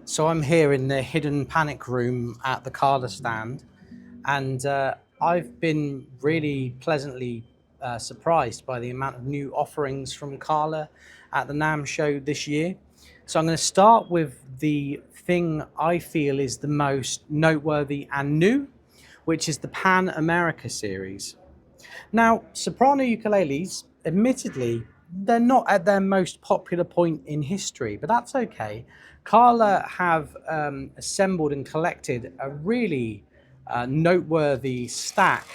So I'm here in the hidden panic room at the Carla stand, and I've been really pleasantly surprised by the amount of new offerings from Carla at the NAMM show this year. So I'm going to start with the thing I feel is the most noteworthy and new, which is the Pan America series. Now, soprano ukuleles, admittedly, they're not at their most popular point in history, but that's okay. Carla have assembled and collected a really noteworthy stack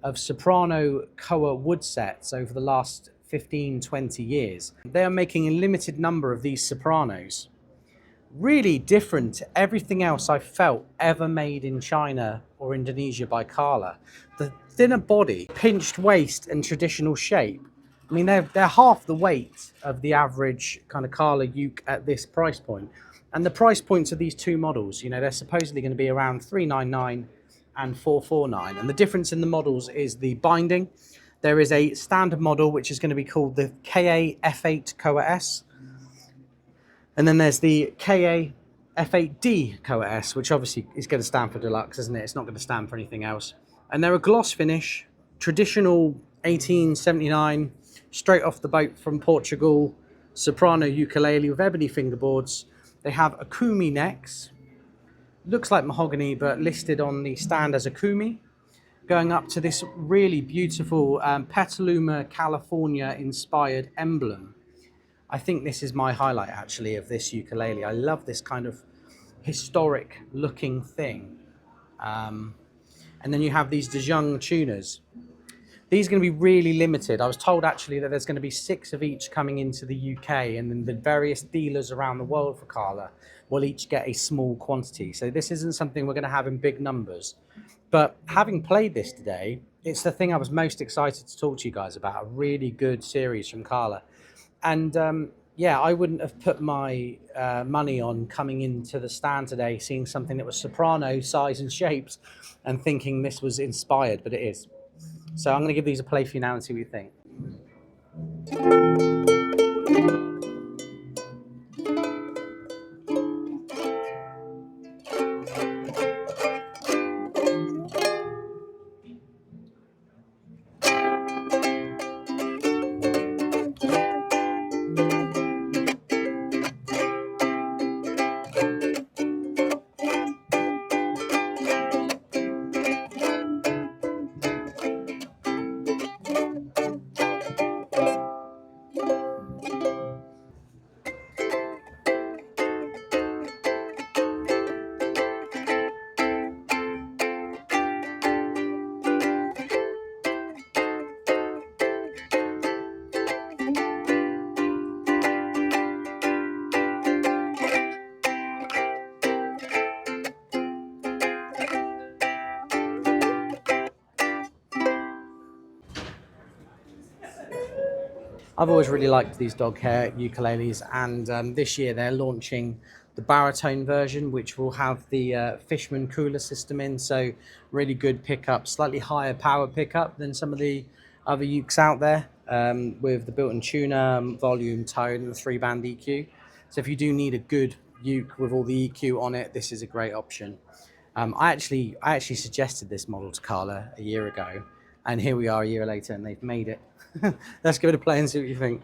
of soprano koa wood sets over the last 15-20 years. They are making a limited number of these sopranos. Really different to everything else I've felt ever made in China or Indonesia by Carla. The thinner body, pinched waist and traditional shape. I mean, they're half the weight of the average kind of Carla uke at this price point. And the price points of these two models, you know, they're supposedly going to be around $399 and $449. And the difference in the models is the binding. There is a standard model, which is going to be called the KA F8 Koa S. And then there's the KA F8D Koa S, which obviously is going to stand for Deluxe, isn't it? It's not going to stand for anything else. And they're a gloss finish, traditional 1879, straight off the boat from Portugal, soprano ukulele with ebony fingerboards. They have Akumi necks. Looks like mahogany, but listed on the stand as Akumi. Going up to this really beautiful Petaluma, California inspired emblem. I think this is my highlight actually of this ukulele. I love this kind of historic looking thing. And then you have these De Jong tuners. These are going to be really limited. I was told actually that there's going to be 6 of each coming into the UK, and then the various dealers around the world for Carla will each get a small quantity. So this isn't something we're going to have in big numbers. But having played this today, it's the thing I was most excited to talk to you guys about. A really good series from Carla. And yeah, I wouldn't have put my money on coming into the stand today, seeing something that was soprano size and shapes and thinking this was inspired, but it is. So I'm going to give these a play for you now and see what you think. I've always really liked these dog hair ukuleles, and this year they're launching the Baritone version, which will have the Fishman cooler system in, so really good pickup, slightly higher power pickup than some of the other ukes out there, with the built-in tuner, volume, tone, and the 3-band EQ. So if you do need a good uke with all the EQ on it, this is a great option. I actually suggested this model to Carla a year ago, and here we are a year later and they've made it. Let's give it a play and see what you think.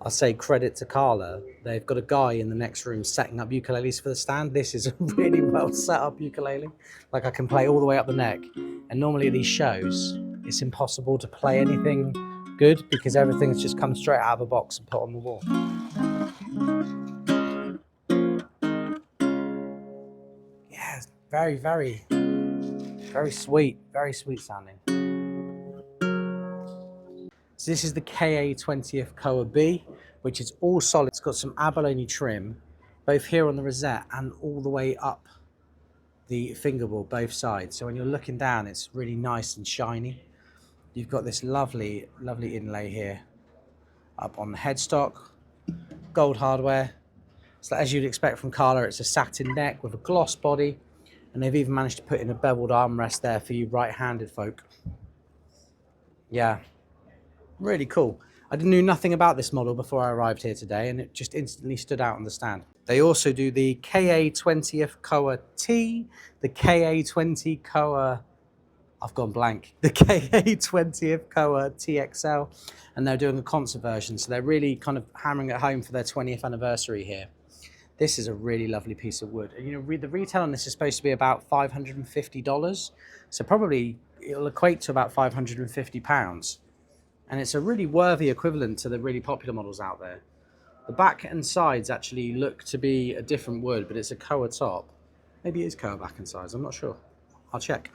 I'll say credit to Carla. They've got a guy in the next room setting up ukuleles for the stand. This is a really well set up ukulele. Like, I can play all the way up the neck. And normally at these shows, it's impossible to play anything good because everything's just come straight out of a box and put on the wall. Yeah, it's very, very sweet sounding. So this is the KA20th Koa B, which is all solid. It's got some abalone trim, both here on the rosette and all the way up the fingerboard, both sides. So when you're looking down, it's really nice and shiny. You've got this lovely inlay here up on the headstock, gold hardware. So as you'd expect from Kala, it's a satin neck with a gloss body, and they've even managed to put in a beveled armrest there for you right-handed folk. Yeah, really cool. I knew nothing about this model before I arrived here today, and it just instantly stood out on the stand. They also do the KA20th Koa T, the KA20 Koa, I've gone blank, the KA20th Koa TXL, and they're doing a concert version, so they're really kind of hammering it home for their 20th anniversary here. This is a really lovely piece of wood. And you know, the retail on this is supposed to be about $550, so probably it'll equate to about £550. And it's a really worthy equivalent to the really popular models out there. The back and sides actually look to be a different wood, but it's a Koa top. Maybe it is Koa back and sides, I'm not sure. I'll check.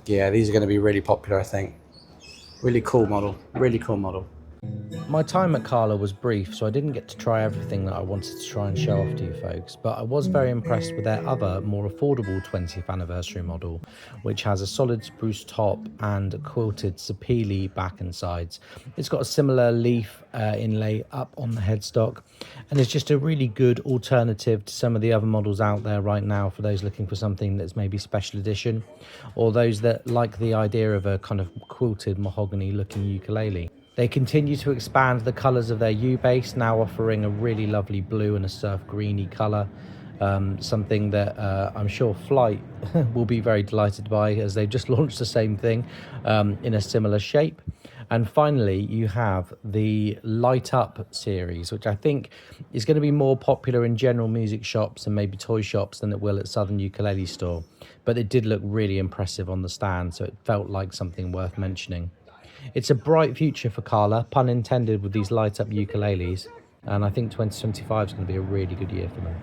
Yeah, these are going to be really popular, I think. Really cool model. My time at Kala was brief, so I didn't get to try everything that I wanted to try and show off to you folks, but I was very impressed with their other, more affordable 20th anniversary model, which has a solid spruce top and a quilted sapele back and sides. It's got a similar leaf inlay up on the headstock, and it's just a really good alternative to some of the other models out there right now for those looking for something that's maybe special edition, or those that like the idea of a kind of quilted mahogany looking ukulele. They continue to expand the colours of their U-bass, now offering a really lovely blue and a surf greeny colour, something that I'm sure Flight will be very delighted by, as they've just launched the same thing in a similar shape. And finally, you have the Light Up series, which I think is going to be more popular in general music shops and maybe toy shops than it will at Southern Ukulele Store. But it did look really impressive on the stand, so it felt like something worth mentioning. It's a bright future for Kala, pun intended, with these light up ukuleles, and I think 2025 is going to be a really good year for them.